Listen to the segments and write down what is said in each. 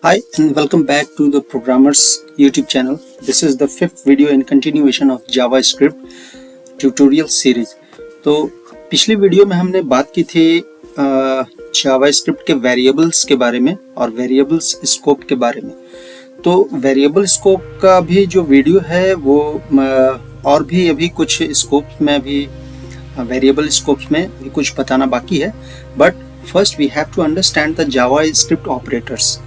Hi and welcome back to the Programmers YouTube channel. This is the fifth video in continuation of JavaScript tutorial series. तो पिछले video में हमने बात की थी JavaScript के वेरिएबल्स के बारे में और वेरिएबल्स स्कोप के बारे में। तो वेरिएबल स्कोप का भी जो वीडियो है वो और भी अभी कुछ स्कोप्स में भी वेरिएबल स्कोप्स में भी कुछ बताना बाकी है, but first we have to understand the JavaScript operators.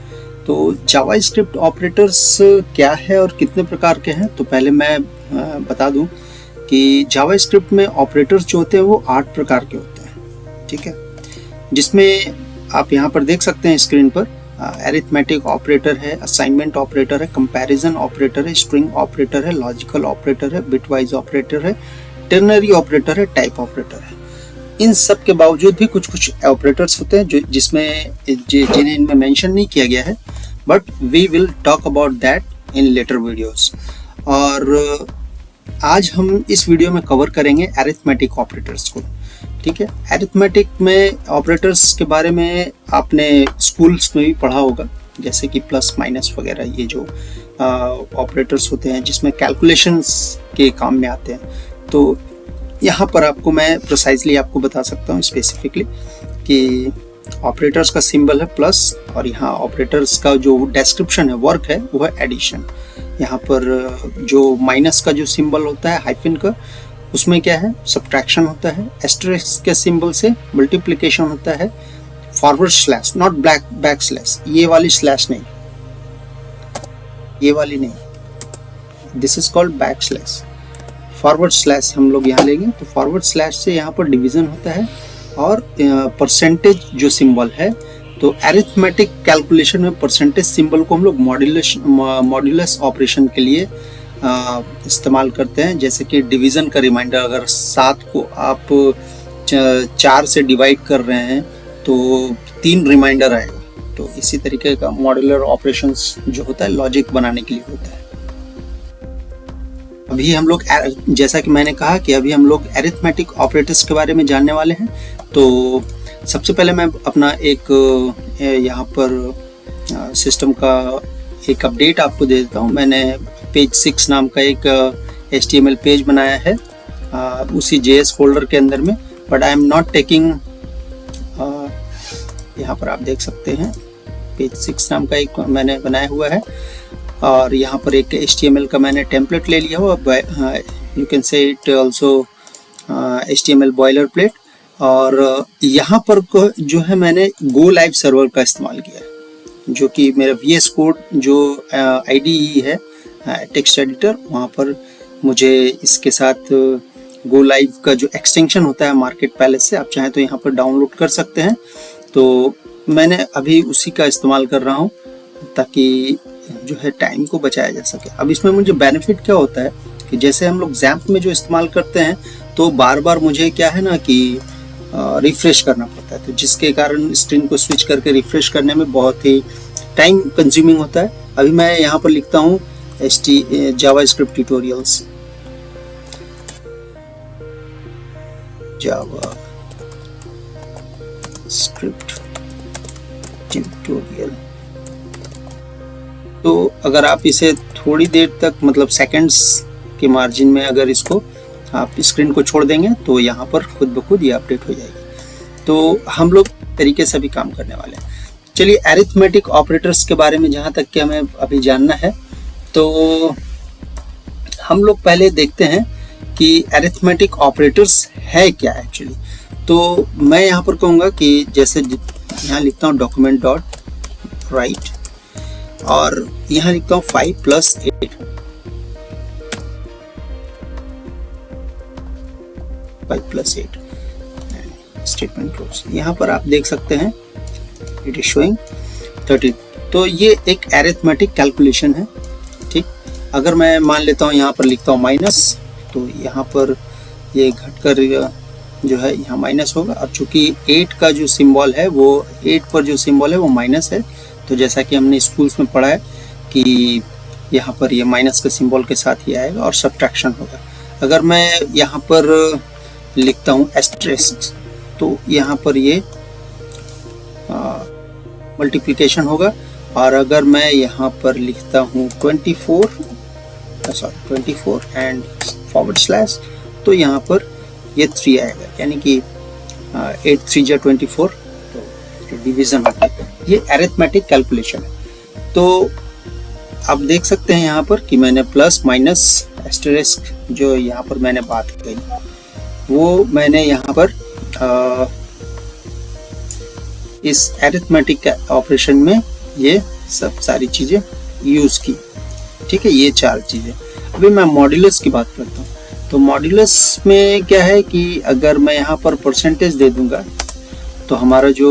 तो JavaScript ऑपरेटर्स क्या है और कितने प्रकार के हैं, तो पहले मैं बता दूं कि JavaScript में ऑपरेटर्स जो होते हैं वो 8 प्रकार के होते हैं, ठीक है। जिसमें आप यहाँ पर देख सकते हैं स्क्रीन पर अरिथमेटिक ऑपरेटर है, असाइनमेंट ऑपरेटर है, कंपैरिजन ऑपरेटर है, स्ट्रिंग ऑपरेटर है, लॉजिकल ऑपरेटर है, बिटवाइज ऑपरेटर है, टर्नरी ऑपरेटर है, टाइप ऑपरेटर है। इन सब के बावजूद भी कुछ कुछ ऑपरेटर्स होते हैं जो जिन्हें इनमें मेंशन नहीं किया गया है, but we will talk about that in later videos. और आज हम इस वीडियो में कवर करेंगे अरिथमेटिक ऑपरेटर्स को, ठीक है। अरिथमेटिक में ऑपरेटर्स के बारे में आपने स्कूल्स में भी पढ़ा होगा, जैसे कि प्लस माइनस वगैरह, ये जो ऑपरेटर्स होते हैं जिसमें कैलकुलेशंस के काम में आते हैं। तो यहाँ पर आपको मैं प्रिसाइजली आपको बता सकता हूँ स्पेसिफिकली कि ऑपरेटर्स का सिंबल है प्लस, और यहाँ ऑपरेटर्स का जो डिस्क्रिप्शन है, वर्क है, वो है एडिशन। यहाँ पर जो माइनस का जो सिंबल होता है हाइफन का, उसमें क्या है, सब्ट्रैक्शन होता है। एस्टेरिस्क के सिंबल से मल्टीप्लिकेशन होता है। Forward slash, not back slash, ये वाली स्लैश नहीं, ये वाली नहीं, this is called back slash. Forward slash हम लोग यहाँ लेंगे, तो फॉरवर्ड स्लैश से यहाँ पर डिवीजन होता है और परसेंटेज जो सिंबल है, तो अरिथमेटिक कैलकुलेशन में परसेंटेज सिंबल को हम लोग मॉड्यूलस ऑपरेशन के लिए इस्तेमाल करते हैं। जैसे कि डिवीज़न का रिमाइंडर, अगर 7 को आप 4 से डिवाइड कर रहे हैं तो 3 रिमाइंडर आएगा। तो इसी तरीके का मॉड्यूलर ऑपरेशंस जो होता है लॉजिक बनाने के लिए होता है। अभी हम लोग, जैसा कि मैंने कहा कि अभी हम लोग अरिथमेटिक ऑपरेटर्स के बारे में जानने वाले हैं। तो सबसे पहले मैं अपना एक यहाँ पर सिस्टम का एक अपडेट आपको दे देता हूँ। मैंने पेज 6 नाम का एक HTML पेज बनाया है उसी JS फोल्डर के अंदर में, but I am not taking, यहाँ पर आप देख सकते हैं पेज 6 नाम का एक मैंने बनाया हुआ है, और यहाँ पर एक HTML का मैंने टेम्पलेट ले लिया हुआ, you can say it also HTML boiler plate. और यहाँ पर जो है मैंने गो लाइव सर्वर का इस्तेमाल किया है, जो कि मेरा VS कोड जो IDE है, टेक्स्ट एडिटर, वहाँ पर मुझे इसके साथ गो लाइव का जो एक्सटेंशन होता है मार्केट पैलेस से, आप चाहें तो यहाँ पर डाउनलोड कर सकते हैं। तो मैंने अभी उसी का इस्तेमाल कर रहा हूँ ताकि जो है टाइम को बचाया जा सके। अब इसमें मुझे बेनिफिट क्या होता है कि जैसे हम लोग XAMPP में जो इस्तेमाल करते हैं, तो बार बार मुझे क्या है ना कि रिफ्रेश करना पड़ता है, तो जिसके कारण स्क्रीन को स्विच करके रिफ्रेश करने में बहुत ही टाइम कंज्यूमिंग होता है। अभी मैं यहाँ पर लिखता हूँ JavaScript ट्यूटोरियल्स, JavaScript ट्यूटोरियल। तो अगर आप इसे थोड़ी देर तक, मतलब सेकंड्स के मार्जिन में अगर इसको आप स्क्रीन को छोड़ देंगे, तो यहाँ पर खुद ब खुद ये अपडेट हो जाएगी। तो हम लोग तरीके से भी काम करने वाले हैं। चलिए, अरिथमेटिक ऑपरेटर्स के बारे में जहाँ तक कि हमें अभी जानना है, तो हम लोग पहले देखते हैं कि अरिथमेटिक ऑपरेटर्स है क्या एक्चुअली। तो मैं यहाँ पर कहूँगा कि जैसे यहाँ लिखता हूँ document dot write, और यहाँ लिखता हूँ 5 + 8, 5 + 8 स्टेटमेंट क्लोज। यहाँ पर आप देख सकते हैं इट इज शोइंग 30। तो ये एक अरिथमेटिक कैलकुलेशन है, ठीक। अगर मैं मान लेता हूँ यहाँ पर लिखता हूँ माइनस, तो यहाँ पर ये घटकर जो है यहाँ माइनस होगा, और चूंकि 8 का जो सिंबल है वो 8 पर जो सिंबल है वो माइनस है, तो जैसा कि हमने स्कूल्स में पढ़ा है कि यहाँ पर ये माइनस के सिंबल के साथ ही आएगा और सब्ट्रैक्शन होगा। अगर मैं यहाँ पर लिखता हूँ एस्टेरिस्क, तो यहाँ पर ये मल्टीप्लिकेशन होगा, और अगर मैं यहाँ पर लिखता हूँ 24 एंड /, तो यहाँ पर ये 3 आएगा, यानी कि 8 3 जा 24, तो डिवीजन होता है। ये अरिथमेटिक कैलकुलेशन है। तो आप देख सकते हैं यहाँ पर कि मैंने प्लस माइनस एस्टेरिस्क जो यहाँ पर मैंने बात कही, वो मैंने यहाँ पर इस अरिथमेटिक ऑपरेशन में ये सब सारी चीजें यूज की। ठीक है, ये 4 चीजें। अभी मैं मॉड्यूलस की बात करता हूँ। तो मॉड्यूलस में क्या है कि अगर मैं यहाँ पर परसेंटेज दे दूंगा तो हमारा जो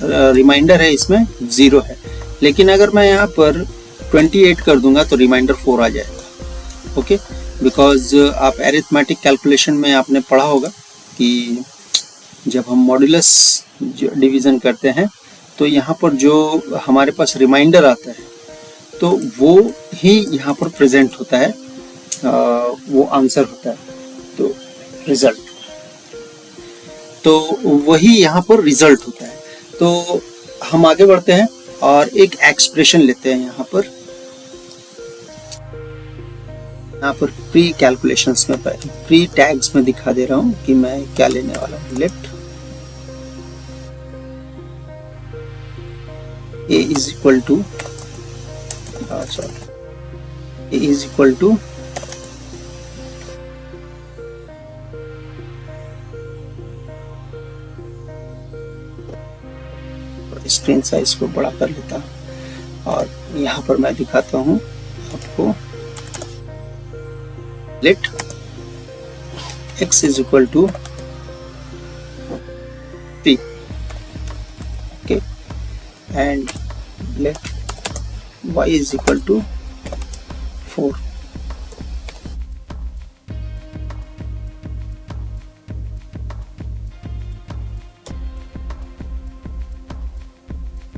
रिमाइंडर है इसमें 0 है, लेकिन अगर मैं यहाँ पर 28 कर दूंगा तो रिमाइंडर 4 आ जाएगा। ओके, बिकॉज आप अरिथमेटिक कैलकुलेशन में आपने पढ़ा होगा कि जब हम मॉड्यूलस डिवीजन करते हैं तो यहाँ पर जो हमारे पास रिमाइंडर आता है तो वो ही यहाँ पर प्रेजेंट होता है, वो आंसर होता है, तो रिजल्ट, तो वही यहाँ पर रिजल्ट होता है। तो हम आगे बढ़ते हैं और एक एक्सप्रेशन लेते हैं यहाँ पर प्री कैलकुलेशंस में, प्री टैग्स में दिखा दे रहा हूँ कि मैं क्या लेने वाला हूँ। Left a is equal to a is equal to screen size को बड़ा कर लेता हूँ और यहाँ पर मैं दिखाता हूँ आपको। Let x is equal to 3, okay, and let y is equal to 4.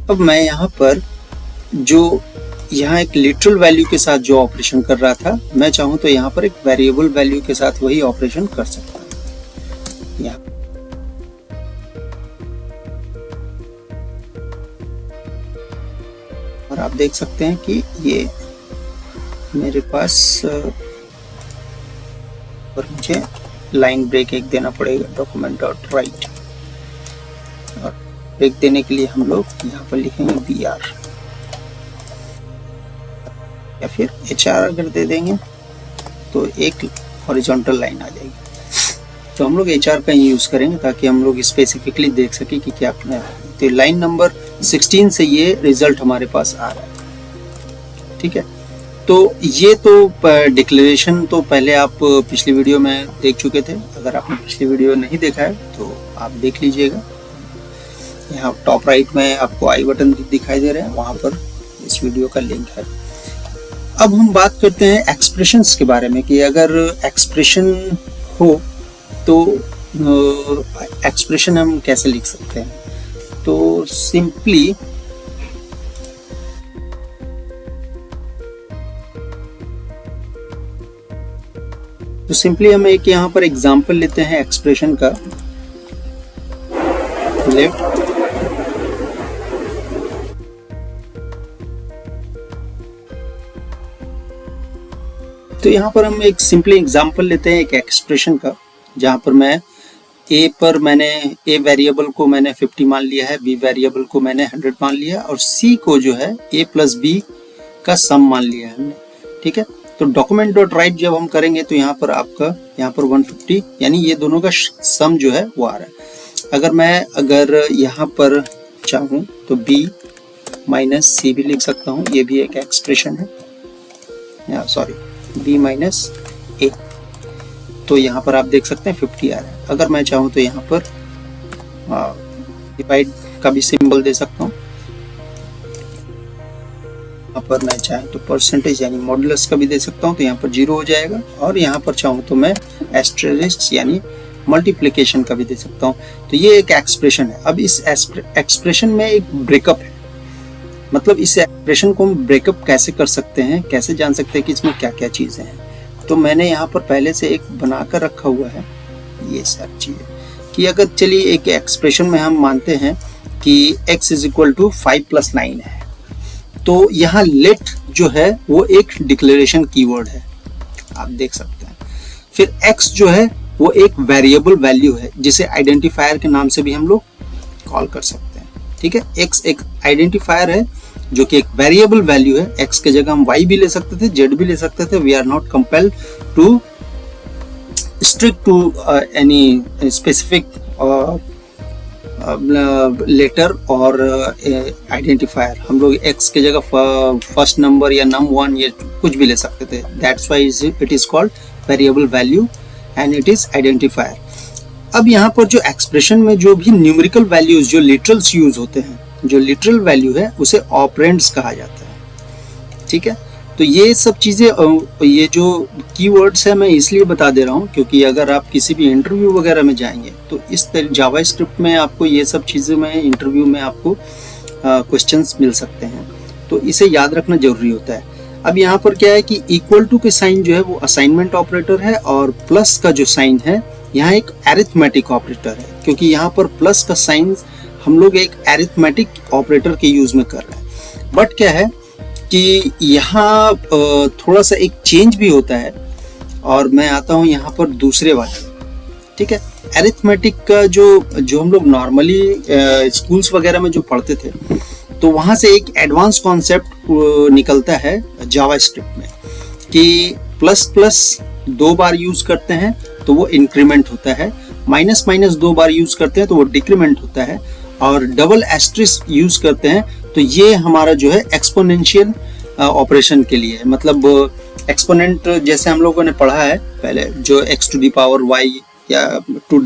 अब मैं यहाँ पर जो यहाँ एक लिटरल वैल्यू के साथ जो ऑपरेशन कर रहा था, मैं चाहूँ तो यहाँ पर एक वेरिएबल वैल्यू के साथ वही ऑपरेशन कर सकता हूँ। यहाँ और आप देख सकते हैं कि ये मेरे पास और मुझे लाइन ब्रेक एक देना पड़ेगा, डॉक्यूमेंट डॉट राइट, और ब्रेक देने के लिए हम लोग यहाँ पर लिखेंगे BR या फिर HR अगर दे देंगे तो एक हॉरिजॉन्टल लाइन आ जाएगी। तो हम लोग HR का ही यूज करेंगे ताकि हम लोग स्पेसिफिकली देख सके कि क्या अपना है। तो लाइन नंबर 16 से ये रिजल्ट हमारे पास आ रहा है। ठीक है, तो ये तो डिक्लेरेशन तो पहले आप पिछली वीडियो में देख चुके थे। अगर आपने पिछली वीडियो नहीं देखा है तो आप देख लीजिएगा। यहाँ टॉप राइट में आपको आई बटन दिखाई दे रहा है, वहां पर इस वीडियो का लिंक है। अब हम बात करते हैं एक्सप्रेशंस के बारे में कि अगर एक्सप्रेशन हो तो एक्सप्रेशन हम कैसे लिख सकते हैं। तो सिंपली हम एक यहाँ पर एग्जांपल लेते हैं एक्सप्रेशन का। लेफ्ट तो यहाँ पर हम एक सिंपली एग्जांपल लेते हैं एक एक्सप्रेशन का, जहां पर मैं ए पर मैंने ए वेरिएबल को मैंने 50 मान लिया है, बी वेरिएबल को मैंने 100 मान लिया और सी को जो है ए प्लस बी का सम मान लिया है हमने। ठीक है, तो डॉक्यूमेंट डॉट राइट जब हम करेंगे तो यहाँ पर आपका यहाँ पर 150 यानी ये दोनों का सम जो है वो आ रहा है। अगर यहाँ पर चाहूँ तो बी माइनस सी भी लिख सकता हूँ, ये भी एक एक्सप्रेशन है। सॉरी, बी माइनस ए, तो यहाँ पर आप देख सकते हैं 50 आ रहा है। अगर मैं चाहूँ तो यहाँ पर डिवाइड का भी सिंबल दे सकता हूँ। यहाँ पर मैं चाहूँ तो परसेंटेज यानी मॉडुलस का भी दे सकता हूँ, तो यहाँ पर 0 हो जाएगा। और यहाँ पर चाहूँ तो मैं एस्टेरिस्क यानी मल्टीप्लिकेशन का भी दे सकता हूँ। तो ये एक एक्सप्रेशन है। अब इस एक्सप्रेशन में एक ब्रेकअप है, मतलब इस एक्सप्रेशन को हम ब्रेकअप कैसे कर सकते हैं, कैसे जान सकते हैं कि इसमें क्या क्या चीजें हैं। तो मैंने यहाँ पर पहले से एक बनाकर रखा हुआ है ये सारी चीजें, कि अगर चलिए एक एक्सप्रेशन में हम मानते हैं कि x इज इक्वल टू 5 + 9 है। तो यहाँ लेट जो है वो एक डिक्लेरेशन कीवर्ड है, आप देख सकते हैं। फिर x जो है वो एक वेरिएबल वैल्यू है जिसे आइडेंटिफायर के नाम से भी हम लोग कॉल कर सकते हैं। ठीक है, x एक आइडेंटिफायर है जो कि एक वेरिएबल वैल्यू है। x के जगह हम y भी ले सकते थे, z भी ले सकते थे। We are not compelled to strict to any specific letter और आइडेंटिफायर। हम लोग x के जगह फर्स्ट नंबर या num1 ये कुछ भी ले सकते थे। That's why it is called variable value and it is identifier. अब यहाँ पर जो एक्सप्रेशन में जो भी न्यूमेरिकल वैल्यूज जो लिटरल्स यूज होते हैं, जो लिटरल वैल्यू है उसे ऑपरेंड्स कहा जाता है। ठीक है, तो ये सब चीज़ें, ये जो कीवर्ड्स है मैं इसलिए बता दे रहा हूँ क्योंकि अगर आप किसी भी इंटरव्यू वगैरह में जाएंगे तो इस जावास्क्रिप्ट में आपको ये सब चीज़ें में इंटरव्यू में आपको क्वेश्चंस मिल सकते हैं, तो इसे याद रखना जरूरी होता है। अब यहाँ पर क्या है कि इक्वल टू के साइन जो है वो असाइनमेंट ऑपरेटर है और प्लस का जो साइन है यहाँ एक अरिथमेटिक ऑपरेटर है, क्योंकि यहाँ पर प्लस का साइन हम लोग एक अरिथमेटिक ऑपरेटर के यूज में कर रहे हैं। बट क्या है कि यहाँ थोड़ा सा एक चेंज भी होता है और मैं आता हूँ यहाँ पर दूसरे वाले। ठीक है, अरिथमेटिक का जो हम लोग नॉर्मली स्कूल्स वगैरह में जो पढ़ते थे तो वहाँ से एक एडवांस कॉन्सेप्ट निकलता है जावास्क्रिप्ट में कि प्लस प्लस 2 बार यूज करते हैं तो वो इंक्रीमेंट होता है, माइनस माइनस 2 बार यूज करते हैं तो वो डिक्रीमेंट होता है, और डबल एस्ट्रिस्क यूज करते हैं तो ये हमारा जो है एक्सपोनेंशियल ऑपरेशन के लिए है। मतलब एक्सपोनेंट जैसे हम लोगों ने पढ़ा है पहले, जो x to the power y या 2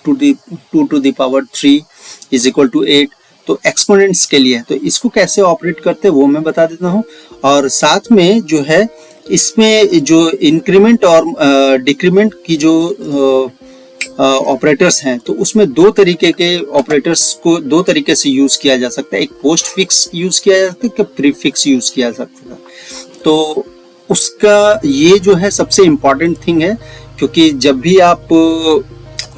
to the power 3 is equal to 8, तो एक्सपोनेंट्स के लिए है। तो इसको कैसे ऑपरेट करते हैं वो मैं बता देता हूँ। और साथ में जो है इसमें जो इंक्रीमेंट और डिक्रीमेंट की जो ऑपरेटर्स हैं तो उसमें 2 तरीके के ऑपरेटर्स को 2 तरीके से यूज किया जा सकता है। एक पोस्ट फिक्स यूज किया जा सकता है, प्रीफिक्स यूज किया जा सकता है। तो उसका ये जो है सबसे इम्पॉर्टेंट थिंग है, क्योंकि जब भी आप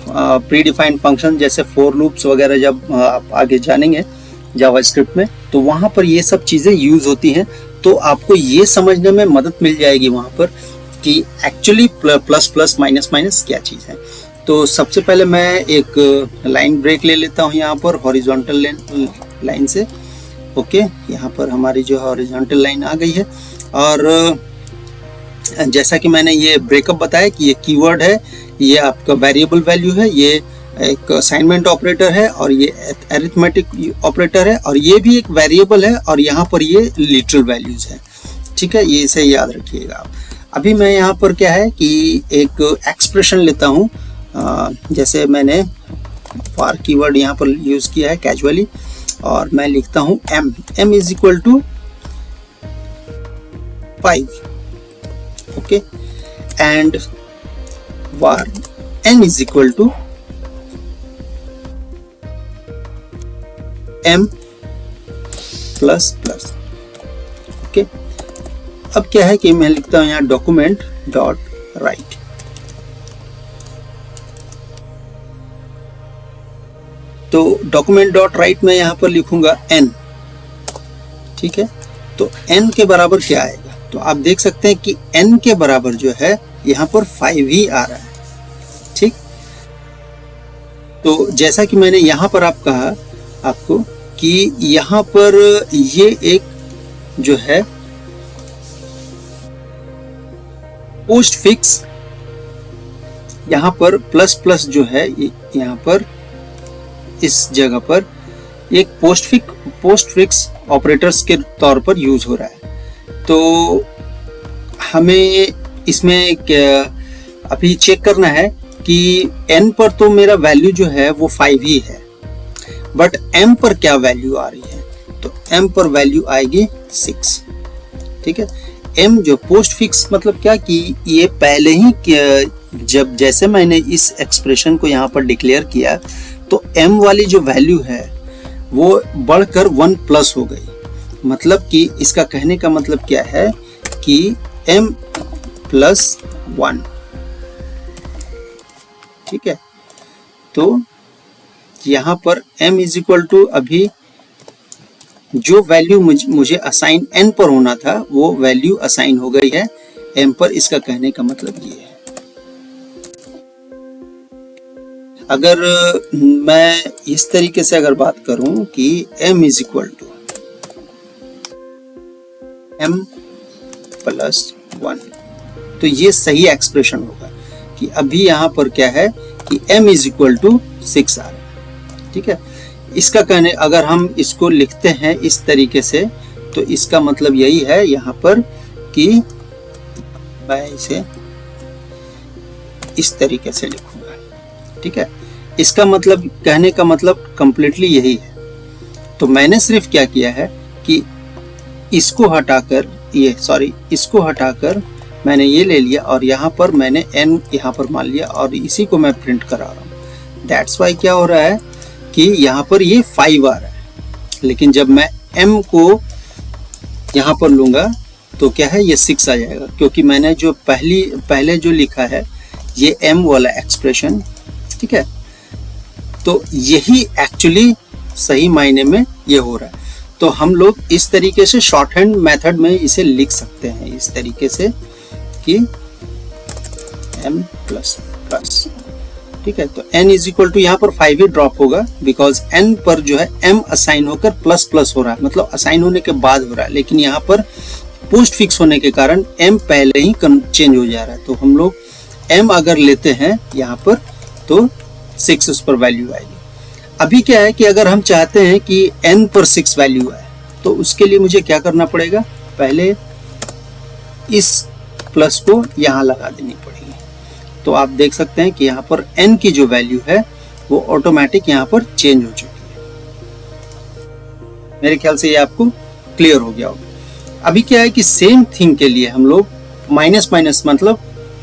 प्री डिफाइंड फंक्शन जैसे फॉर लूप्स वगैरह जब आप आगे जानेंगे जावास्क्रिप्ट में तो वहाँ पर ये सब चीज़ें यूज होती हैं, तो आपको ये समझने में मदद मिल जाएगी वहाँ पर कि actually plus plus minus minus क्या चीज़ है। तो सबसे पहले मैं एक लाइन ब्रेक ले लेता हूँ यहाँ पर हॉरिजॉन्टल लाइन से। ओके, यहाँ पर हमारी जो हॉरिजॉन्टल लाइन आ गई है और जैसा कि मैंने ये ब्रेकअप बताया कि ये कीवर्ड है, ये आपका वेरिएबल वैल्यू है, ये एक असाइनमेंट ऑपरेटर है और ये अरिथमेटिक ऑपरेटर है और ये भी एक वेरिएबल है और यहाँ पर ये लिटरल वैल्यूज है। ठीक है, ये इसे याद रखिएगा आप। अभी मैं यहाँ पर क्या है कि एक एक्सप्रेशन लेता हूँ, जैसे मैंने फॉर कीवर्ड यहाँ पर यूज किया है कैजुअली, और मैं लिखता हूँ m is equal to 5। Okay, and var n is equal to m plus plus. Okay, अब क्या है कि मैं लिखता हूं यहाँ डॉक्यूमेंट डॉट राइट। तो डॉक्यूमेंट डॉट राइट में यहाँ पर लिखूंगा n। ठीक है, तो n के बराबर क्या आएगा, तो आप देख सकते हैं कि n के बराबर जो है यहाँ पर 5 ही आ रहा है। ठीक, तो जैसा कि मैंने यहाँ पर आप कहा आपको कि यहाँ पर ये एक जो है पोस्ट फिक्स, यहाँ पर प्लस प्लस जो है यहाँ पर इस जगह पर एक पोस्ट फिक्स ऑपरेटर्स के तौर पर यूज हो रहा है। तो हमें इसमें अभी चेक करना है कि n पर तो मेरा वैल्यू जो है वो 5 ही है, बट m पर क्या वैल्यू आ रही है, तो m पर वैल्यू आएगी 6। ठीक है, m जो पोस्ट फिक्स मतलब क्या कि ये पहले ही जब जैसे मैंने इस एक्सप्रेशन को यहाँ पर डिक्लेयर किया तो m वाली जो वैल्यू है वो बढ़कर 1 प्लस हो गई। मतलब कि इसका कहने का मतलब क्या है कि m प्लस 1। ठीक है, तो यहाँ पर m इज इक्वल टू अभी जो वैल्यू मुझे असाइन n पर होना था वो वैल्यू असाइन हो गई है m पर। इसका कहने का मतलब ये है। अगर मैं इस तरीके से अगर बात करूं कि m is equal to m plus 1, तो ये सही एक्सप्रेशन होगा कि अभी यहां पर क्या है कि m इज इक्वल टू 6 आ रहा है। ठीक है, इसका कहने अगर हम इसको लिखते हैं इस तरीके से तो इसका मतलब यही है यहां पर कि मैं इसे इस तरीके से लिखूंगा। ठीक है, इसका मतलब कहने का मतलब कंप्लीटली यही है। तो मैंने सिर्फ क्या किया है कि इसको हटाकर इसको हटाकर मैंने ये ले लिया और यहाँ पर मैंने n यहाँ पर मान लिया और इसी को मैं प्रिंट करा रहा हूँ। दैट्स वाई क्या हो रहा है कि यहाँ पर ये 5 आ रहा है, लेकिन जब मैं m को यहाँ पर लूंगा तो क्या है ये 6 आ जाएगा, क्योंकि मैंने जो पहले जो लिखा है ये m वाला एक्सप्रेशन। ठीक है, तो यही एक्चुअली सही मायने में ये हो रहा है। तो हम लोग इस तरीके से शॉर्ट हैंड मेथड में इसे लिख सकते हैं इस तरीके से कि m प्लस प्लस। ठीक है, तो n इज इक्वल टू यहाँ पर 5 ही ड्रॉप होगा बिकॉज n पर जो है m असाइन होकर प्लस प्लस हो रहा है, मतलब असाइन होने के बाद हो रहा है, लेकिन यहाँ पर पोस्ट फिक्स होने के कारण m पहले ही चेंज हो जा रहा है। तो हम लोग m अगर लेते हैं यहाँ पर तो 6 उस पर वैल्यू आएगी। अभी क्या है कि अगर हम चाहते हैं कि n पर 6 वैल्यू आए तो उसके लिए मुझे क्या करना पड़ेगा, पहले इस प्लस को यहाँ लगा देनी पड़ेगी। तो आप देख सकते हैं कि यहाँ पर n की जो वैल्यू है वो ऑटोमेटिक यहाँ पर चेंज हो चुकी है। मेरे ख्याल से ये आपको क्लियर हो गया होगा। अभी क्या है कि सेम थिंग के लिए हम लोग माइनस माइनस मतलब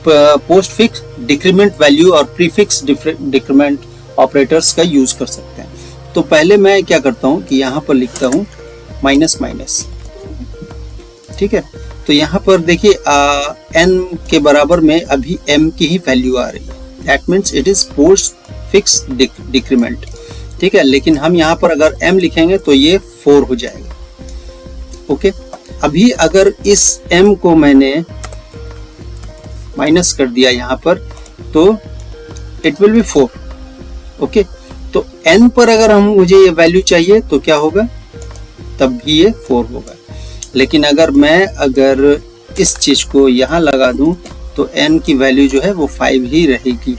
पोस्ट फिक्स डिक्रीमेंट वैल्यू और प्रीफिक्स डिक्रीमेंट ऑपरेटर्स का यूज कर सकते हैं। तो पहले मैं क्या करता हूं कि यहां पर लिखता हूं माइनस माइनस। ठीक है, तो यहां पर देखिए n के बराबर में अभी m की ही वैल्यू आ रही है। That means it is post fix decrement. ठीक है, लेकिन हम यहां पर अगर m लिखेंगे तो ये 4 हो जाएगा। ओके, अभी अगर इस m को मैंने माइनस कर दिया यहाँ पर तो इट विल बी 4। ओके, तो n पर अगर मुझे ये वैल्यू चाहिए तो क्या होगा, तब भी ये 4 होगा। लेकिन अगर मैं इस चीज को यहाँ लगा दूं तो n की वैल्यू जो है वो 5 ही रहेगी।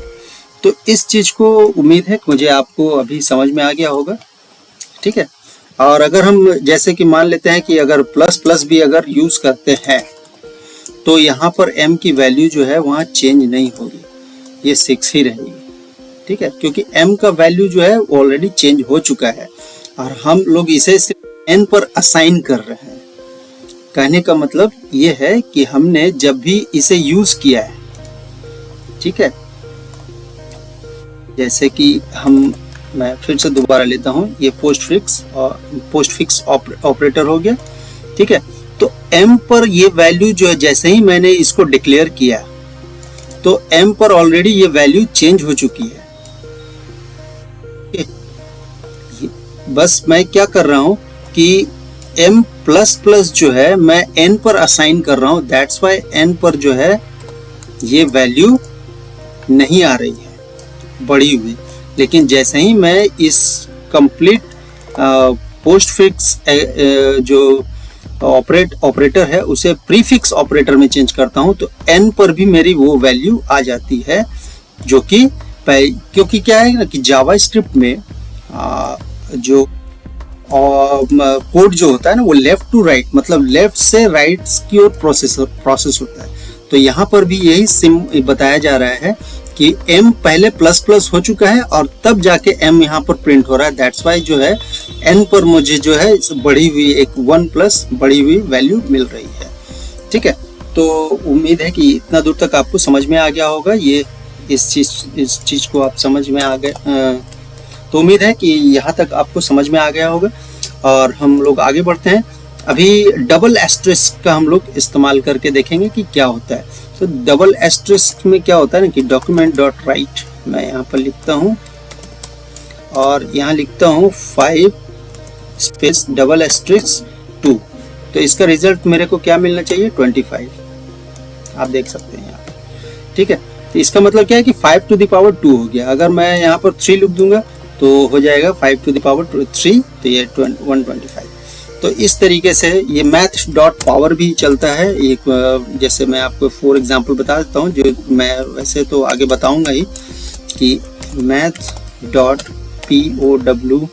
तो इस चीज को उम्मीद है कि मुझे आपको अभी समझ में आ गया होगा। ठीक है, और अगर हम जैसे कि मान लेते हैं कि अगर प्लस प्लस भी अगर यूज करते हैं तो यहाँ पर m की वैल्यू जो है वहाँ चेंज नहीं होगी, ये 6 ही रहेगी। ठीक है, क्योंकि m का वैल्यू जो है ऑलरेडी चेंज हो चुका है और हम लोग इसे सिर्फ n पर असाइन कर रहे हैं। कहने का मतलब ये है कि हमने जब भी इसे यूज किया है, ठीक है, जैसे कि मैं फिर से दोबारा लेता हूँ, ये पोस्ट फिक्स ऑपरेटर हो गया। ठीक है, तो m पर ये वैल्यू जो है जैसे ही मैंने इसको डिक्लेयर किया तो m पर ऑलरेडी ये वैल्यू चेंज हो चुकी है। बस मैं क्या कर रहा हूं कि m प्लस प्लस जो है मैं n पर असाइन कर रहा हूं। दैट्स वाई n पर जो है ये वैल्यू नहीं आ रही है बढ़ी हुई, लेकिन जैसे ही मैं इस कंप्लीट पोस्ट फिक्स जो ऑपरेटर है उसे प्रीफिक्स ऑपरेटर में चेंज करता हूं तो n पर भी मेरी वो वैल्यू आ जाती है, जो कि क्योंकि क्या है ना कि जावा स्क्रिप्ट में जो कोड जो होता है ना वो लेफ्ट टू राइट मतलब लेफ्ट से राइट की ओर प्रोसेस होता है। तो यहाँ पर भी यही बताया जा रहा है कि m पहले प्लस प्लस हो चुका है और तब जाके m यहाँ पर प्रिंट हो रहा है। दैट्स वाई जो है n पर मुझे जो है बढ़ी हुई एक 1 प्लस बढ़ी हुई वैल्यू मिल रही है। ठीक है, तो उम्मीद है कि इतना दूर तक आपको समझ में आ गया होगा। ये इस चीज को आप समझ में आ गए, तो उम्मीद है कि यहाँ तक आपको समझ में आ गया होगा और हम लोग आगे बढ़ते हैं। अभी डबल एस्टेरिस्क का हम लोग इस्तेमाल करके देखेंगे कि क्या होता है। तो डबल एस्टेरिस्क में क्या होता है ना कि डॉक्यूमेंट डॉट राइट मैं यहाँ पर लिखता हूँ और यहाँ लिखता हूँ 5 स्पेस डबल एस्ट्रिक्स 2। तो इसका रिजल्ट मेरे को क्या मिलना चाहिए 25, आप देख सकते हैं यहाँ, ठीक है। तो इसका मतलब क्या है कि 5 टू द पावर 2 हो गया। अगर मैं यहाँ पर 3 लिख दूंगा तो हो जाएगा 5 टू द पावर 3, तो ये 125। तो इस तरीके से ये मैथ डॉट पावर भी चलता है। एक जैसे मैं आपको 4 एग्जांपल बता देता हूँ, जो मैं वैसे तो आगे बताऊंगा ही, कि मैथ डॉट POW,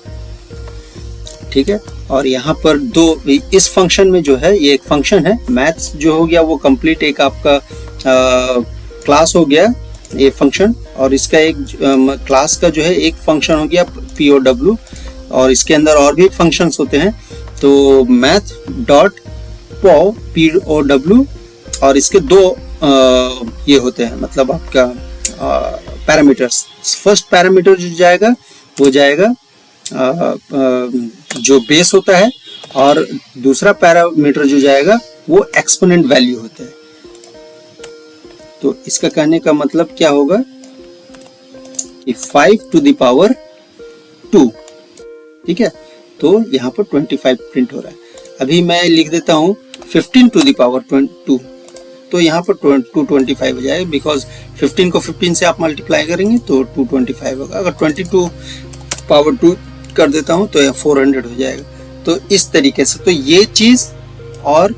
ठीक है। और यहाँ पर दो, इस फंक्शन में जो है, ये एक फंक्शन है मैथ्स जो हो गया वो कंप्लीट एक आपका क्लास हो गया ये फंक्शन, और इसका एक क्लास का जो है एक फंक्शन हो गया POW, और इसके अंदर और भी फंक्शंस होते हैं। तो मैथ डॉट POW, और इसके दो ये होते हैं, मतलब आपका पैरामीटर्स। फर्स्ट पैरामीटर जो जाएगा वो जाएगा जो बेस होता है, और दूसरा पैरामीटर जो जाएगा वो एक्सपोनेंट वैल्यू होता है। तो इसका कहने का मतलब क्या होगा कि 5 टू द पावर 2, ठीक है। तो यहाँ पर 25 प्रिंट हो रहा है। अभी मैं लिख देता हूँ 15 टू द पावर 2, तो यहाँ पर 225 हो जाएगा, बिकॉज 15 को 15 से आप मल्टीप्लाई करेंगे तो 225 होगा। अगर 22 पावर 2 कर देता हूँ तो यह 400 हो जाएगा। तो इस तरीके से, तो ये चीज और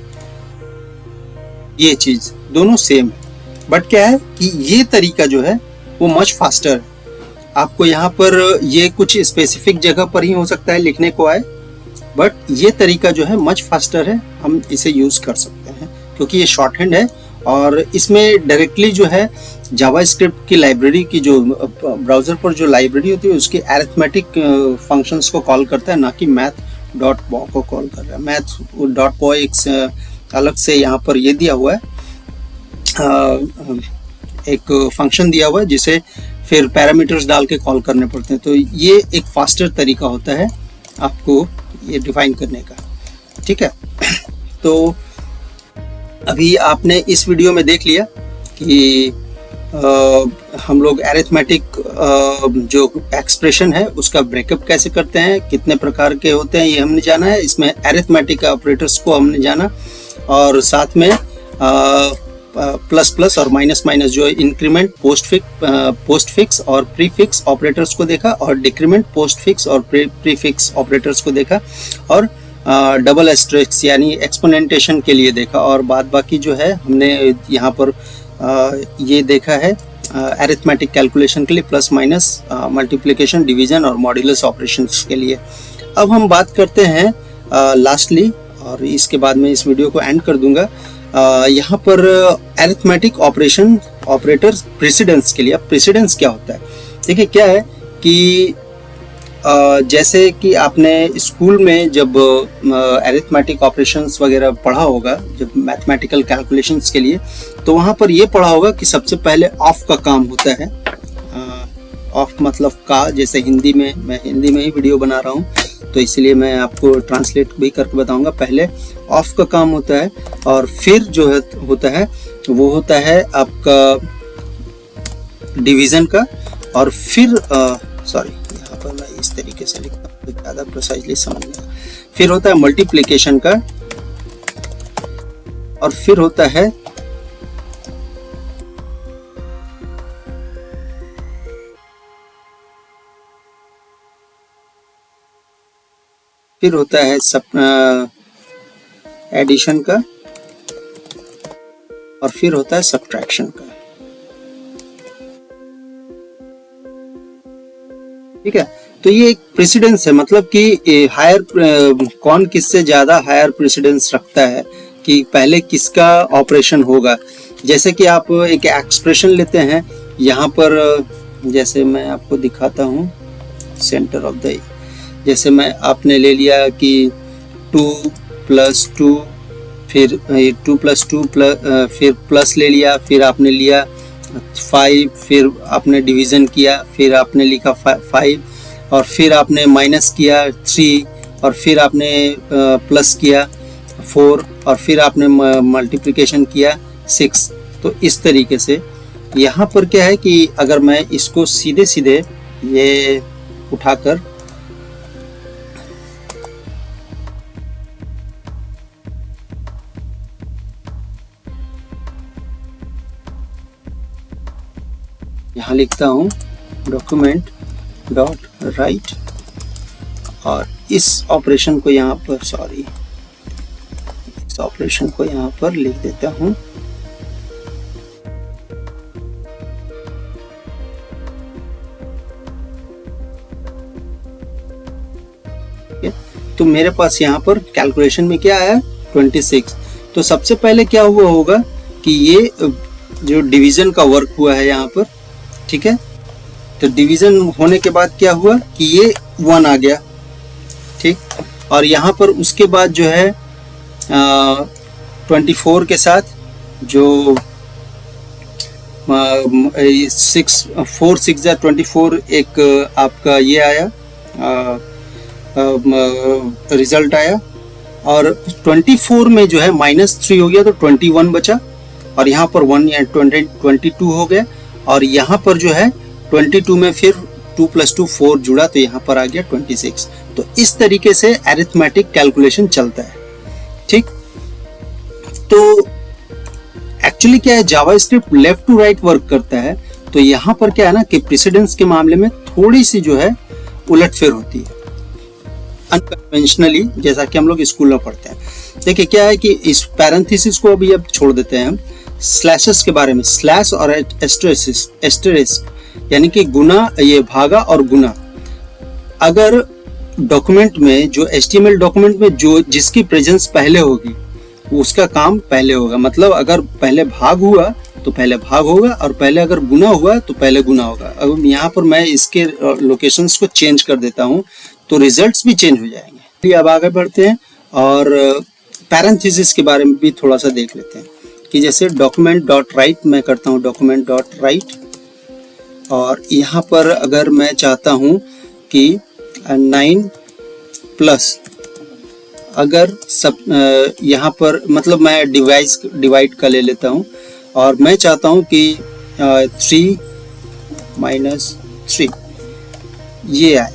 ये चीज दोनों सेम है, बट क्या है कि ये तरीका जो है वो मच फास्टर है। आपको यहाँ पर ये कुछ स्पेसिफिक जगह पर ही हो सकता है लिखने को आए, बट ये तरीका जो है मच फास्टर है, हम इसे यूज कर सकते हैं क्योंकि ये शॉर्ट हैंड है। और इसमें डायरेक्टली जो है जावास्क्रिप्ट की लाइब्रेरी की, जो ब्राउजर पर जो लाइब्रेरी होती है उसकी अरिथमेटिक फंक्शंस को कॉल करता है, ना कि मैथ डॉट पॉ को कॉल कर रहा है। मैथ डॉट पॉ एक अलग से यहाँ पर ये दिया हुआ है, एक फंक्शन दिया हुआ है जिसे फिर पैरामीटर्स डाल के कॉल करने पड़ते हैं। तो ये एक फास्टर तरीका होता है आपको ये डिफाइन करने का, ठीक है। तो अभी आपने इस वीडियो में देख लिया कि हम लोग अरिथमेटिक जो एक्सप्रेशन है उसका ब्रेकअप कैसे करते हैं, कितने प्रकार के होते हैं ये हमने जाना है। इसमें अरिथमेटिक ऑपरेटर्स को हमने जाना, और साथ में प्लस प्लस और माइनस माइनस जो इंक्रीमेंट, पोस्ट फिक्स और प्रीफिक्स ऑपरेटर्स को देखा, और डिक्रीमेंट, पोस्ट फिक्स और प्रीफिक्स ऑपरेटर्स को देखा, और डबल एस्टेरिस्क यानी एक्सपोनेंटेशन के लिए देखा, और बाद बाकी जो है हमने यहाँ पर ये देखा है अरिथमेटिक कैलकुलेशन के लिए, प्लस माइनस, मल्टीप्लिकेशन, डिवीजन और मॉड्यूलस ऑपरेशंस के लिए। अब हम बात करते हैं लास्टली, और इसके बाद में इस वीडियो को एंड कर दूंगा, यहाँ पर अरिथमेटिक ऑपरेटर्स प्रेसिडेंस के लिए। अब प्रेसिडेंस क्या होता है, देखिए क्या है कि जैसे कि आपने स्कूल में जब अरिथमेटिक ऑपरेशंस वगैरह पढ़ा होगा, जब मैथमेटिकल कैलकुलेशंस के लिए, तो वहाँ पर ये पढ़ा होगा कि सबसे पहले ऑफ का काम होता है। ऑफ मतलब का, जैसे हिंदी में, मैं हिंदी में ही वीडियो बना रहा हूँ तो इसलिए मैं आपको ट्रांसलेट भी करके बताऊंगा। पहले ऑफ का काम होता है, और फिर जो है होता है वो होता है आपका डिवीजन का, और फिर सॉरी यहाँ पर मैं इस तरीके से लिखता हूँ ज़्यादा प्रिसाइजली समझना। फिर होता है मल्टीप्लिकेशन का, और फिर होता है एडिशन का, और फिर होता है सब्ट्रैक्शन का, ठीक है। तो ये एक प्रेसिडेंस है, मतलब कि हायर कौन किससे ज्यादा हायर प्रेसिडेंस रखता है, कि पहले किसका ऑपरेशन होगा। जैसे कि आप एक एक्सप्रेशन लेते हैं यहाँ पर, जैसे मैं आपको दिखाता हूँ सेंटर ऑफ द, जैसे मैं आपने ले लिया कि 2 + 2, फिर 2 + 2 फिर प्लस ले लिया, फिर आपने लिया 5, फिर आपने डिवीज़न किया, फिर आपने लिखा 5, और फिर आपने माइनस किया 3, और फिर आपने प्लस किया 4, और फिर आपने मल्टीप्लिकेशन किया 6। तो इस तरीके से यहाँ पर क्या है कि अगर मैं इसको सीधे सीधे ये उठाकर यहाँ लिखता हूँ डॉक्यूमेंट डॉट राइट, और इस ऑपरेशन को यहाँ पर इस ऑपरेशन को यहाँ पर लिख देता हूँ। तो मेरे पास यहाँ पर कैलकुलेशन में क्या आया 26। तो सबसे पहले क्या हुआ होगा कि ये जो डिवीजन का वर्क हुआ है यहाँ पर, ठीक है, तो डिवीजन होने के बाद क्या हुआ कि ये 1 आ गया, ठीक, और यहाँ पर उसके बाद जो है 24 के साथ जो 4 6 24 एक आपका ये आया रिजल्ट आया, और 24 में जो है -3 हो गया तो 21 बचा, और यहाँ पर 1 या 22 हो गया, और यहाँ पर जो है 22 में फिर 2 + 2 4 जुड़ा तो यहाँ पर आ गया 26। तो इस तरीके से अरिथमेटिक कैलकुलेशन चलता है, ठीक। तो एक्चुअली क्या है, JavaScript left to right work करता है, तो यहाँ पर क्या है ना कि प्रेसिडेंस के मामले में थोड़ी सी जो है उलटफेर होती है अनकन्वेंशनली, जैसा कि हम लोग स्कूल में पढ़ते हैं। देखिए क्या है कि इस पैरेंथेसिस को अभी अब छोड़ देते हैं हम, स्लैशेस के बारे में, स्लैश और एस्टेरिस्क यानी कि गुना, ये भागा और गुना। अगर डॉक्यूमेंट में जो HTML डॉक्यूमेंट में जो जिसकी प्रेजेंस पहले होगी उसका काम पहले होगा, मतलब अगर पहले भाग हुआ तो पहले भाग होगा, और पहले अगर गुना हुआ तो पहले गुना होगा। अब यहाँ पर मैं इसके लोकेशंस को चेंज कर देता हूँ तो रिजल्ट्स भी चेंज हो जाएंगे। अब आगे बढ़ते हैं और पैरेंथेसिस के बारे में भी थोड़ा सा देख लेते हैं कि जैसे डॉक्यूमेंट डॉट राइट मैं करता हूँ, डॉक्यूमेंट डॉट राइट, और यहाँ पर अगर मैं चाहता हूँ कि 9+ अगर सब यहाँ पर मतलब मैं डिवाइड का ले लेता हूँ, और मैं चाहता हूँ कि 3 - 3 ये आए,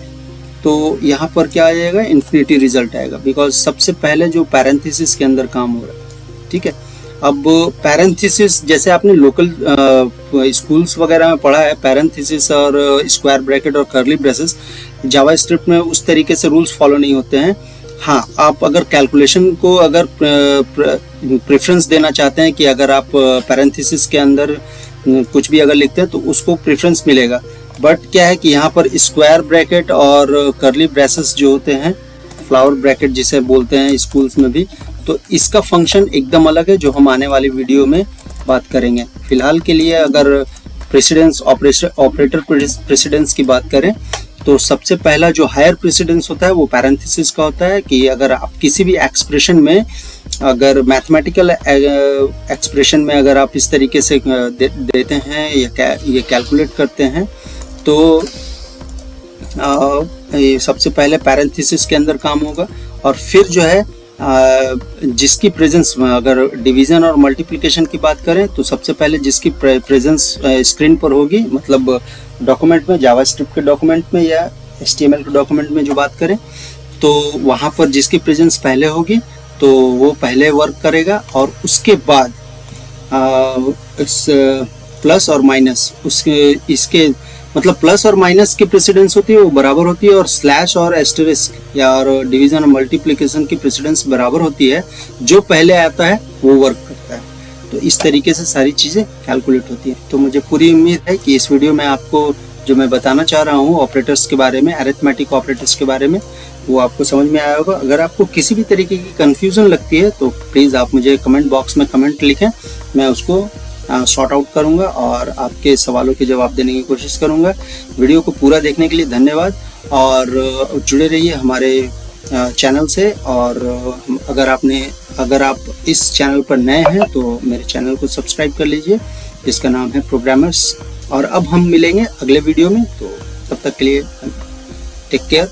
तो यहाँ पर क्या आ जाएगा, इन्फिनिटी रिजल्ट आएगा, बिकॉज सबसे पहले जो पैरेंथेसिस के अंदर काम हो रहा है, ठीक है। अब पैरेंथेसिस जैसे आपने लोकल स्कूल्स वगैरह में पढ़ा है, पैरेंथेसिस और स्क्वायर ब्रैकेट और कर्ली ब्रेसेस, जावास्क्रिप्ट में उस तरीके से रूल्स फॉलो नहीं होते हैं। हाँ, आप अगर कैलकुलेशन को अगर प्रेफरेंस देना चाहते हैं कि अगर आप पैरेंथेसिस के अंदर कुछ भी अगर लिखते हैं तो उसको प्रेफरेंस मिलेगा, बट क्या है कि यहाँ पर स्क्वायर ब्रैकेट और कर्ली ब्रेसेस जो होते हैं, फ्लावर ब्रैकेट जिसे बोलते हैं स्कूल्स में भी, तो इसका फंक्शन एकदम अलग है जो हम आने वाली वीडियो में बात करेंगे। फिलहाल के लिए अगर प्रेसिडेंस ऑपरेटर प्रेसिडेंस की बात करें तो सबसे पहला जो हायर प्रेसिडेंस होता है वो पैरेंथेसिस का होता है कि अगर आप किसी भी एक्सप्रेशन में, अगर मैथमेटिकल एक्सप्रेशन में अगर आप इस तरीके से देते हैं या ये कैलकुलेट करते हैं तो ये सबसे पहले पैरेंथेसिस के अंदर काम होगा, और फिर जो है जिसकी प्रेजेंस, अगर डिवीजन और मल्टीप्लिकेशन की बात करें तो सबसे पहले जिसकी प्रेजेंस स्क्रीन पर होगी, मतलब डॉक्यूमेंट में, जावास्क्रिप्ट के डॉक्यूमेंट में या HTML के डॉक्यूमेंट में जो बात करें, तो वहाँ पर जिसकी प्रेजेंस पहले होगी तो वो पहले वर्क करेगा, और उसके बाद इस प्लस और माइनस इसके मतलब प्लस और माइनस की प्रेसिडेंस होती है वो बराबर होती है, और स्लैश और एस्टेरिस्क या और डिवीजन और मल्टीप्लिकेशन की प्रेसिडेंस बराबर होती है, जो पहले आता है वो वर्क करता है। तो इस तरीके से सारी चीज़ें कैलकुलेट होती है। तो मुझे पूरी उम्मीद है कि इस वीडियो में आपको जो मैं बताना चाह रहा हूँ ऑपरेटर्स के बारे में, अरिथमेटिक ऑपरेटर्स के बारे में, वो आपको समझ में आया होगा। अगर आपको किसी भी तरीके की कन्फ्यूज़न लगती है तो प्लीज़ आप मुझे कमेंट बॉक्स में कमेंट लिखें, मैं उसको सॉर्ट आउट करूंगा और आपके सवालों के जवाब देने की कोशिश करूंगा। वीडियो को पूरा देखने के लिए धन्यवाद, और जुड़े रहिए हमारे चैनल से। और अगर आप इस चैनल पर नए हैं तो मेरे चैनल को सब्सक्राइब कर लीजिए, जिसका नाम है प्रोग्रामर्स। और अब हम मिलेंगे अगले वीडियो में, तो तब तक के लिए टेक केयर।